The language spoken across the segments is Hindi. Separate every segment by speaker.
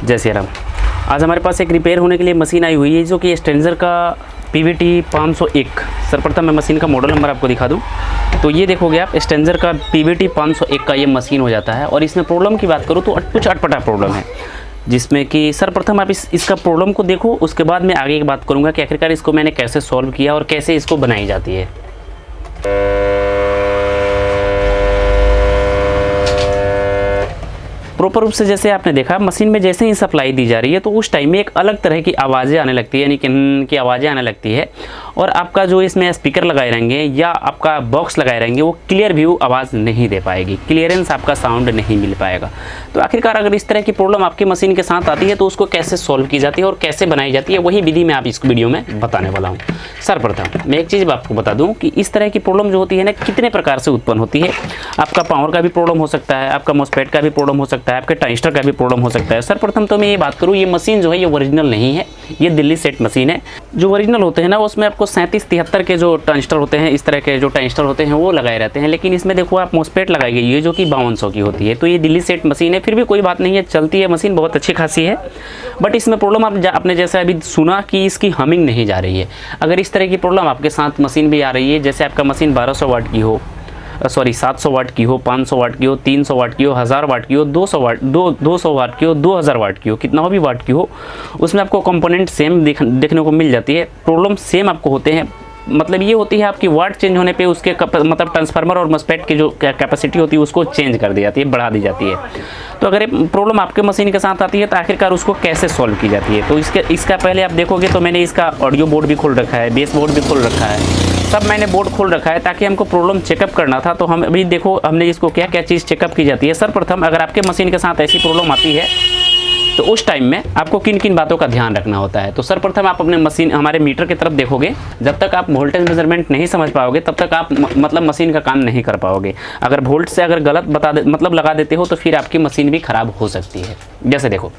Speaker 1: जय श्री राम। आज हमारे पास एक रिपेयर होने के लिए मशीन आई हुई है जो कि स्ट्रेंजर का PVT 501। सर्वप्रथम मैं मशीन का मॉडल नंबर आपको दिखा दूं तो ये देखोगे आप स्ट्रेंजर का PVT 501 का ये मशीन हो जाता है। और इसमें प्रॉब्लम की बात करूँ तो कुछ अटपटा प्रॉब्लम है, जिसमें कि सर्वप्रथम आप इसका प्रॉब्लम को देखो, उसके बाद मैं आगे की बात करूँगा कि आखिरकार इसको मैंने कैसे सॉल्व किया और कैसे इसको बनाई जाती है। प्रॉपर रूप से जैसे आपने देखा मशीन में जैसे ही सप्लाई दी जा रही है तो उस टाइम में एक अलग तरह की आवाज़ें आने लगती है, यानी कि आवाज़ें आने लगती है। और आपका जो इसमें स्पीकर लगाए रहेंगे या आपका बॉक्स लगाए रहेंगे वो क्लियर व्यू आवाज़ नहीं दे पाएगी, क्लियरेंस आपका साउंड नहीं मिल पाएगा। तो आखिरकार अगर इस तरह की प्रॉब्लम आपकी मशीन के साथ आती है तो उसको कैसे सॉल्व की जाती है और कैसे बनाई जाती है, वही विधि मैं आप इस वीडियो में बताने वाला हूँ। सर्वप्रथम मैं एक चीज़ आपको बता दूँ कि इस तरह की प्रॉब्लम जो होती है ना कितने प्रकार से उत्पन्न होती है। आपका पावर का भी प्रॉब्लम हो सकता है, आपका मॉसफेट का भी प्रॉब्लम हो सकता है, आपके ट्रांजिस्टर का भी प्रॉब्लम हो सकता है। सर्वप्रथम तो मैं ये बात करूँ, ये मशीन जो है ये ओरिजिनल नहीं है, ये दिल्ली सेट मशीन है। जो ओरिजिनल होते हैं ना उसमें आपको 37-73 के जो ट्रांजिस्टर होते हैं, इस तरह के जो ट्रांजिस्टर होते हैं वो लगाए रहते हैं। लेकिन इसमें देखो आप मॉसफेट लगाई गई है जो कि 5200 की होती है। तो ये दिल्ली सेट मशीन है, फिर भी कोई बात नहीं है, चलती है मशीन, बहुत अच्छी खासी है। बट इसमें प्रॉब्लम आपने जैसे अभी सुना कि इसकी हमिंग नहीं जा रही है। अगर इस तरह की प्रॉब्लम आपके साथ मशीन भी आ रही है, जैसे आपका मशीन 1200 वाट की हो, 700 वाट की हो, 500 वाट की हो, 300 वाट की हो, 1000 वाट की हो, 200 वाट की हो, 2000 वाट की हो, कितना भी वाट की हो, उसमें आपको कंपोनेंट सेम देखने को मिल जाती है, प्रॉब्लम सेम आपको होते हैं। मतलब ये होती है आपकी वाट चेंज होने पे उसके मतलब ट्रांसफार्मर और मॉसफेट की जो कैपेसिटी होती है उसको चेंज कर दी जाती है, बढ़ा दी जाती है। तो अगर ये प्रॉब्लम आपके मशीन के साथ आती है तो आखिरकार उसको कैसे सॉल्व की जाती है, तो इसका पहले आप देखोगे तो मैंने इसका ऑडियो बोर्ड भी खोल रखा है, बेस बोर्ड भी खोल रखा है, सब मैंने बोर्ड खोल रखा है ताकि हमको प्रॉब्लम चेकअप करना था। तो हम अभी देखो हमने इसको क्या क्या चीज़ चेकअप की जाती है। सर्वप्रथम अगर आपके मशीन के साथ ऐसी प्रॉब्लम आती है तो उस टाइम में आपको किन किन बातों का ध्यान रखना होता है। तो सर्वप्रथम आप अपने मशीन हमारे मीटर की तरफ देखोगे, जब तक आप वोल्टेज मेजरमेंट नहीं समझ पाओगे तब तक आप मतलब मशीन का काम नहीं कर पाओगे। अगर वोल्ट से अगर गलत लगा देते हो तो फिर आपकी मशीन भी ख़राब हो सकती है। जैसे देखो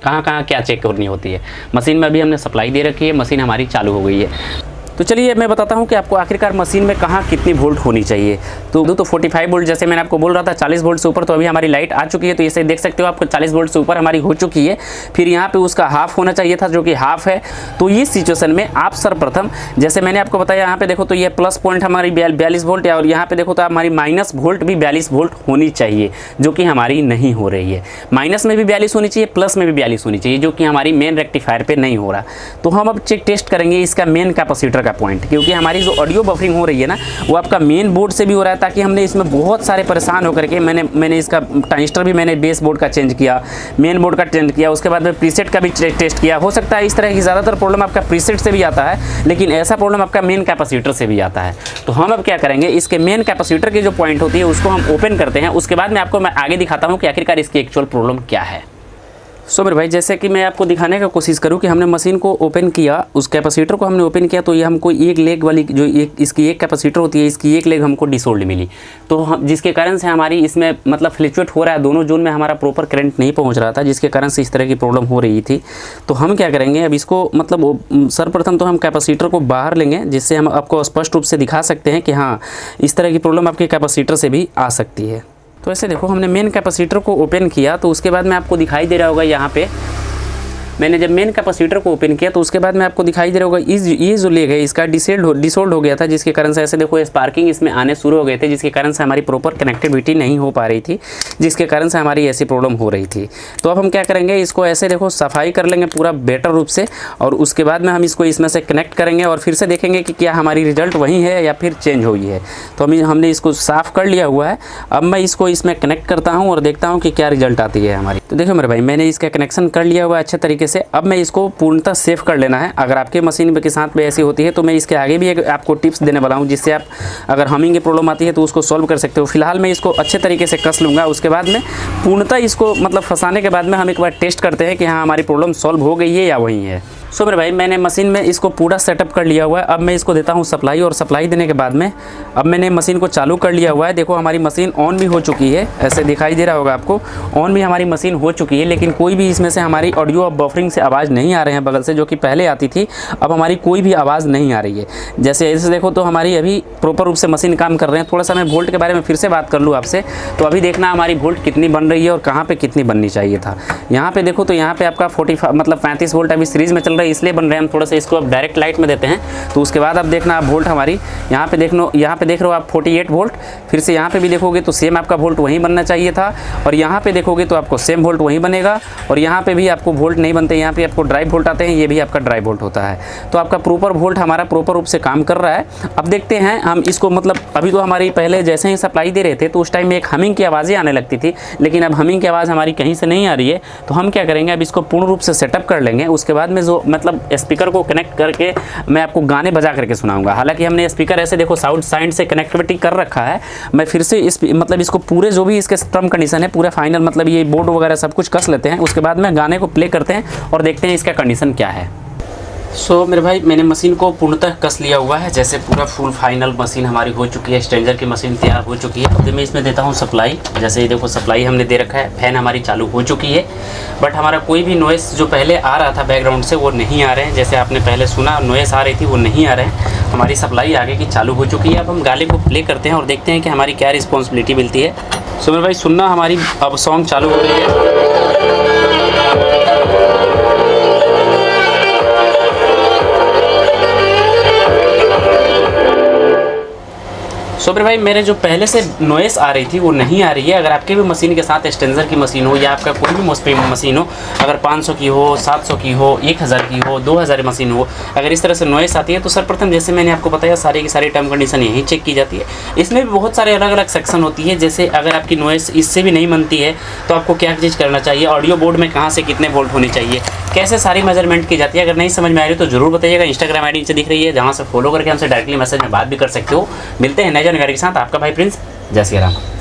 Speaker 1: कहाँ कहाँ क्या चेक करनी होती है। मशीन में अभी हमने सप्लाई दे रखी है, मशीन हमारी चालू हो गई है। तो चलिए मैं बताता हूँ कि आपको आखिरकार मशीन में कहाँ कितनी वोल्ट होनी चाहिए। तो 45 वोल्ट जैसे मैंने आपको बोल रहा था, 40 वोल्ट से ऊपर तो अभी हमारी लाइट आ चुकी है। तो इसे देख सकते हो आपको 40 वोल्ट से ऊपर हमारी हो चुकी है। फिर यहाँ पे उसका हाफ होना चाहिए था जो कि हाफ है। तो इस सिचुएशन में आप सर्वप्रथम जैसे मैंने आपको बताया, यहाँ पे देखो तो ये प्लस पॉइंट हमारी 42 वोल्ट है और यहाँ पे देखो तो हमारी माइनस वोल्ट भी 42 वोल्ट होनी चाहिए, जो कि हमारी नहीं हो रही है। माइनस में भी 42 होनी चाहिए, प्लस में भी 42 होनी चाहिए, जो कि हमारी मेन रेक्टिफायर पे नहीं हो रहा। तो हम अब टेस्ट करेंगे इसका मेन कैपेसिटर का पॉइंट, क्योंकि हमारी जो ऑडियो बफरिंग हो रही है ना वो आपका मेन बोर्ड से भी हो रहा है। ताकि हमने इसमें बहुत सारे परेशान होकर के मैंने इसका ट्रांजिस्टर भी मैंने बेस बोर्ड का चेंज किया, मेन बोर्ड का चेंज किया, उसके बाद में प्रीसेट का भी टेस्ट किया। हो सकता है इस तरह की ज़्यादातर प्रॉब्लम आपका प्रीसेट से भी आता है, लेकिन ऐसा प्रॉब्लम आपका मेन कैपेसिटर से भी आता है। तो हम अब क्या करेंगे, इसके मेन कैपेसिटर की जो पॉइंट होती है उसको हम ओपन करते हैं। उसके बाद में आपको मैं आगे दिखाता हूँ कि आखिरकार इसकी एक्चुअल प्रॉब्लम क्या है। सो मेरे भाई जैसे कि मैं आपको दिखाने का कोशिश करूं कि हमने मशीन को ओपन किया, उस कैपेसिटर को हमने ओपन किया तो ये हमको एक लेग वाली जो इसकी एक कैपेसिटर होती है, इसकी एक लेग हमको डिसोल्ड मिली। तो हम जिसके कारण से हमारी इसमें मतलब फ्लक्चुएट हो रहा है, दोनों जोन में हमारा प्रॉपर करंट नहीं पहुंच रहा था, जिसके कारण से इस तरह की प्रॉब्लम हो रही थी। तो हम क्या करेंगे अब इसको मतलब सर्वप्रथम तो हम कैपेसिटर को बाहर लेंगे, जिससे हम आपको स्पष्ट रूप से दिखा सकते हैं कि हाँ इस तरह की प्रॉब्लम आपके कैपेसिटर से भी आ सकती है। तो ऐसे देखो हमने मेन कैपेसिटर को ओपन किया तो उसके बाद में आपको दिखाई दे रहा होगा, यहाँ पे मैंने जब मेन कैपेसिटर को ओपन किया तो उसके बाद में आपको दिखाई दे रहा होगा ये जो लेग है इसका डिसोल्ड हो गया था, जिसके कारण से ऐसे देखो स्पार्किंग इसमें आने शुरू हो गए थे, जिसके कारण से हमारी प्रॉपर कनेक्टिविटी नहीं हो पा रही थी, जिसके कारण से हमारी ऐसी प्रॉब्लम हो रही थी। तो अब हम क्या करेंगे, इसको ऐसे देखो सफाई कर लेंगे पूरा बेटर रूप से, और उसके बाद में हम इसको इसमें से कनेक्ट करेंगे और फिर से देखेंगे कि क्या हमारी रिजल्ट वही है या फिर चेंज हुई है। तो हमने इसको साफ़ कर लिया हुआ है। अब मैं इसको इसमें कनेक्ट करता हूँ और देखता हूँ कि क्या रिजल्ट आती है हमारी। तो देखो मेरे भाई मैंने इसका कनेक्शन कर लिया हुआ है अच्छे तरीके से। अब मैं इसको पूर्णतः सेव कर लेना है। अगर आपके मशीन के साथ में ऐसी होती है तो मैं इसके आगे भी एक आपको टिप्स देने वाला हूं, जिससे आप अगर हमिंग की प्रॉब्लम आती है तो उसको सॉल्व कर सकते हो। फिलहाल मैं इसको अच्छे तरीके से कस लूँगा, उसके बाद में पूर्णतः इसको मतलब फंसाने के बाद में हम एक बार टेस्ट करते हैं कि हाँ हमारी प्रॉब्लम सॉल्व हो गई है या वही है। सो मेरे भाई मैंने मशीन में इसको पूरा सेटअप कर लिया हुआ है। अब मैं इसको देता हूँ सप्लाई, और सप्लाई देने के बाद में अब मैंने मशीन को चालू कर लिया हुआ है। देखो हमारी मशीन ऑन भी हो चुकी है, ऐसे दिखाई दे रहा होगा आपको, ऑन भी हमारी मशीन हो चुकी है। लेकिन कोई भी इसमें से हमारी ऑडियो और बफरिंग से आवाज़ नहीं आ रहे हैं बगल से, जो कि पहले आती थी। अब हमारी कोई भी आवाज़ नहीं आ रही है। जैसे ऐसे देखो तो हमारी अभी प्रॉपर रूप से मशीन काम कर रहे हैं। थोड़ा सा मैं वोल्ट के बारे में फिर से बात कर लूँ आपसे, तो अभी देखना हमारी वोल्ट कितनी बन रही है और कहाँ पर कितनी बननी चाहिए था। यहाँ पर देखो तो यहाँ पर आपका 35 वोल्ट अभी सीरीज़ में चल रहा है, इसलिए बन रहे हैं। थोड़ा सा इसको अब डायरेक्ट लाइट में देते हैं, तो उसके बाद अब देखना आप वोल्ट हमारी यहाँ पे देख रहे हो आप 48 वोल्ट। फिर से यहाँ पे भी देखोगे तो सेम आपका वोल्ट वहीं बनना चाहिए था, और यहाँ पे देखोगे तो आपको सेम वोल्ट वहीं बनेगा, और यहाँ पे भी आपको वोल्ट नहीं बनते, यहाँ पे आपको ड्राइव वोल्ट आते हैं, ये भी आपका ड्राइव वोल्ट होता है। तो आपका प्रॉपर वोल्ट हमारा प्रॉपर रूप से काम कर रहा है। अब देखते हैं हम इसको, मतलब अभी तो हमारी पहले जैसे ही सप्लाई दे रहे थे तो उस टाइम में एक हमिंग की आवाज़ें आने लगती थी, लेकिन अब हमिंग की आवाज़ हमारी कहीं से नहीं आ रही है। तो हम क्या करेंगे, अब इसको पूर्ण रूप से सेटअप कर लेंगे। उसके बाद में जो मतलब स्पीकर को कनेक्ट करके मैं आपको गाने बजा करके सुनाऊंगा। हालांकि हमने स्पीकर ऐसे देखो साउंड साइड से कनेक्टिविटी कर रखा है। मैं फिर से इसको पूरे जो भी इसके टर्म कंडीशन है पूरे फाइनल, मतलब ये बोर्ड वगैरह सब कुछ कस लेते हैं। उसके बाद में गाने को प्ले करते हैं और देखते हैं इसका कंडीशन क्या है। सो मेरे भाई मैंने मशीन को पूर्णतः कस लिया हुआ है, जैसे पूरा फुल फाइनल मशीन हमारी हो चुकी है, स्ट्रेंजर की मशीन तैयार हो चुकी है। अब मैं इसमें देता हूँ सप्लाई। जैसे ये देखो सप्लाई हमने दे रखा है, फैन हमारी चालू हो चुकी है, बट हमारा कोई भी नॉइस जो पहले आ रहा था बैकग्राउंड से वो नहीं आ रहे हैं। जैसे आपने पहले सुना नॉइस आ रही थी वो नहीं आ रहे हैं। हमारी सप्लाई आगे की चालू हो चुकी है। अब हम गाने को प्ले करते हैं और देखते हैं कि हमारी क्या रिस्पॉन्सिबिलिटी मिलती है। सो मेरे भाई सुनना, हमारी अब सॉन्ग चालू हो रही है। सो मेरे भाई मेरे जो पहले से नॉइस आ रही थी वो नहीं आ रही है। अगर आपके भी मशीन के साथ स्ट्रेंजर की मशीन हो या आपका कोई भी मशीन हो, अगर 500 की हो, 700 की हो, 1000 की हो, 2000 मशीन हो, अगर इस तरह से नॉइस आती है तो सर्वप्रथम जैसे मैंने आपको बताया सारी की सारी टर्म कंडीशन यहीं चेक की जाती है। इसमें भी बहुत सारे अलग अलग सेक्शन होती है। जैसे अगर आपकी नॉइस इससे भी नहीं बनती है तो आपको क्या चीज़ करना चाहिए, ऑडियो बोर्ड में कहाँ से कितने वोल्ट होने चाहिए, कैसे सारी मेजरमेंट की जाती है। अगर नहीं समझ में आ रही तो जरूर बताइएगा। इंस्टाग्राम आईडी नीचे दिख रही है, जहाँ से फॉलो करके हमसे डायरेक्टली मैसेज में बात भी कर सकते हो। मिलते हैं नए जानकारी के साथ। आपका भाई प्रिंस। जय श्री राम।